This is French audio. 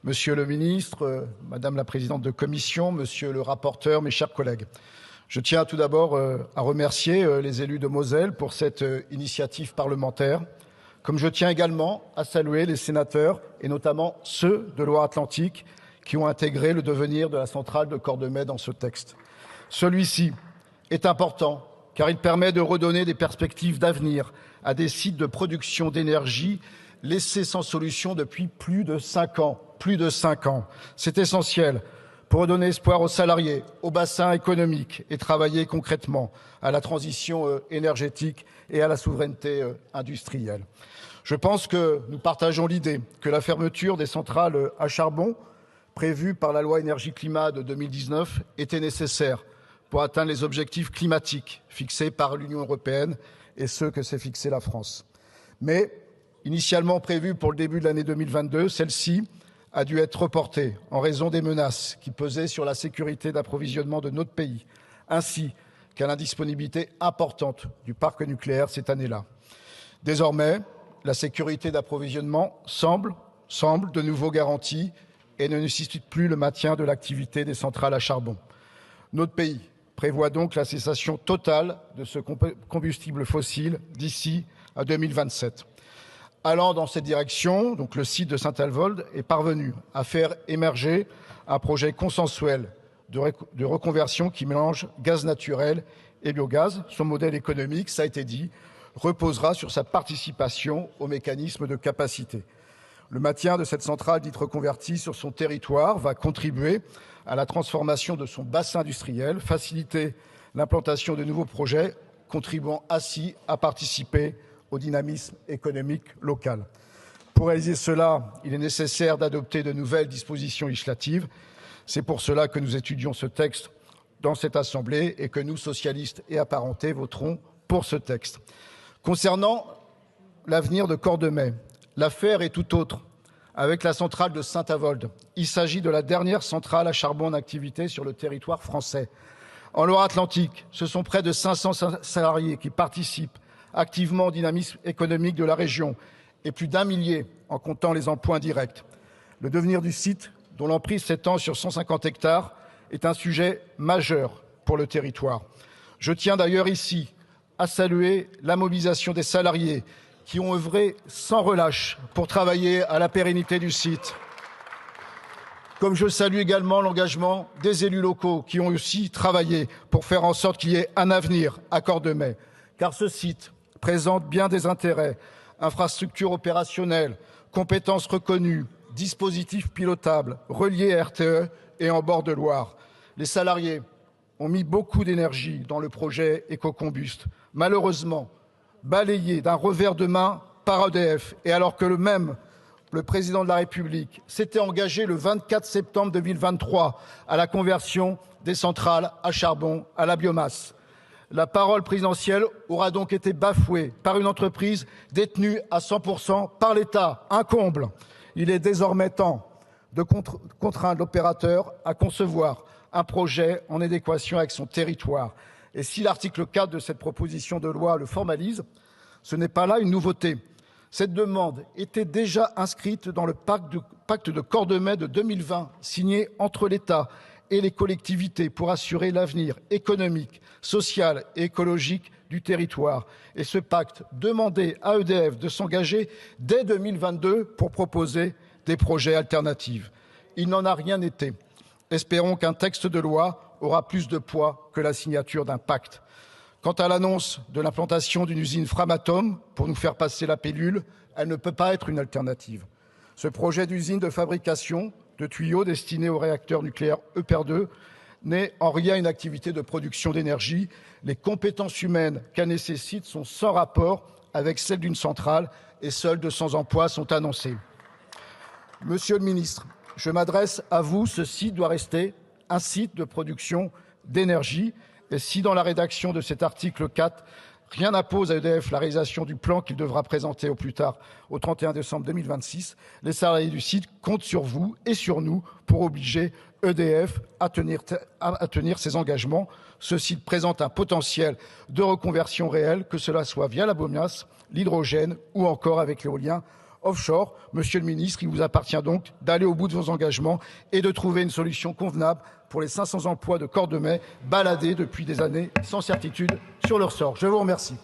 Monsieur le ministre, Madame la présidente de commission, Monsieur le rapporteur, mes chers collègues. Je tiens tout d'abord à remercier les élus de Moselle pour cette initiative parlementaire, comme je tiens également à saluer les sénateurs, et notamment ceux de Loire-Atlantique, qui ont intégré le devenir de la centrale de Cordemais dans ce texte. Celui-ci est important car il permet de redonner des perspectives d'avenir à des sites de production d'énergie laissés sans solution depuis plus de 5 ans. Plus de 5 ans. C'est essentiel pour redonner espoir aux salariés, au bassin économique et travailler concrètement à la transition énergétique et à la souveraineté industrielle. Je pense que nous partageons l'idée que la fermeture des centrales à charbon prévue par la loi énergie-climat de 2019 était nécessaire pour atteindre les objectifs climatiques fixés par l'Union européenne et ceux que s'est fixé la France. Mais, initialement prévue pour le début de l'année 2022, celle-ci a dû être reportée en raison des menaces qui pesaient sur la sécurité d'approvisionnement de notre pays, ainsi qu'à l'indisponibilité importante du parc nucléaire cette année-là. Désormais, la sécurité d'approvisionnement semble de nouveau garantie et ne nécessite plus le maintien de l'activité des centrales à charbon. Notre pays prévoit donc la cessation totale de ce combustible fossile d'ici à 2027. Allant dans cette direction, donc le site de Saint-Avold est parvenu à faire émerger un projet consensuel de reconversion qui mélange gaz naturel et biogaz. Son modèle économique, ça a été dit, reposera sur sa participation au mécanisme de capacité. Le maintien de cette centrale dite reconvertie sur son territoire va contribuer à la transformation de son bassin industriel, faciliter l'implantation de nouveaux projets, contribuant ainsi à participer au dynamisme économique local. Pour réaliser cela, il est nécessaire d'adopter de nouvelles dispositions législatives. C'est pour cela que nous étudions ce texte dans cette Assemblée et que nous, socialistes et apparentés, voterons pour ce texte. Concernant l'avenir de Cordemais, l'affaire est tout autre. Avec la centrale de Saint-Avold, il s'agit de la dernière centrale à charbon en activité sur le territoire français. En Loire-Atlantique, ce sont près de 500 salariés qui participent activement au dynamisme économique de la région et plus d'1 millier en comptant les emplois indirects. Le devenir du site, dont l'emprise s'étend sur 150 hectares, est un sujet majeur pour le territoire. Je tiens d'ailleurs ici à saluer la mobilisation des salariés qui ont œuvré sans relâche pour travailler à la pérennité du site. Comme je salue également l'engagement des élus locaux qui ont aussi travaillé pour faire en sorte qu'il y ait un avenir à Cordemais, car ce site présente bien des intérêts, infrastructures opérationnelles, compétences reconnues, dispositifs pilotables, reliés à RTE et en bord de Loire. Les salariés ont mis beaucoup d'énergie dans le projet Ecocombust. Malheureusement, balayé d'un revers de main par EDF, et alors que le président de la République s'était engagé le 24 septembre 2023 à la conversion des centrales à charbon à la biomasse. La parole présidentielle aura donc été bafouée par une entreprise détenue à 100% par l'État. Un comble. Il est désormais temps de contraindre l'opérateur à concevoir un projet en adéquation avec son territoire. Et si l'article 4 de cette proposition de loi le formalise, ce n'est pas là une nouveauté. Cette demande était déjà inscrite dans le pacte de Cordemais de 2020, signé entre l'État et les collectivités pour assurer l'avenir économique, social et écologique du territoire. Et ce pacte demandait à EDF de s'engager dès 2022 pour proposer des projets alternatifs. Il n'en a rien été. Espérons qu'un texte de loi aura plus de poids que la signature d'un pacte. Quant à l'annonce de l'implantation d'une usine Framatome pour nous faire passer la pilule, elle ne peut pas être une alternative. Ce projet d'usine de fabrication de tuyaux destinés au réacteur nucléaire EPR2 n'est en rien une activité de production d'énergie. Les compétences humaines qu'elle nécessite sont sans rapport avec celles d'une centrale et seuls 200 emplois sont annoncés. Monsieur le ministre, je m'adresse à vous, ce site doit rester un site de production d'énergie. Et si dans la rédaction de cet article 4, rien n'impose à EDF la réalisation du plan qu'il devra présenter au plus tard au 31 décembre 2026, les salariés du site comptent sur vous et sur nous pour obliger EDF à tenir ses engagements. Ce site présente un potentiel de reconversion réel, que cela soit via la biomasse, l'hydrogène ou encore avec l'éolien offshore. Monsieur le ministre, il vous appartient donc d'aller au bout de vos engagements et de trouver une solution convenable pour les 500 emplois de Cordemais baladés depuis des années sans certitude sur leur sort. Je vous remercie.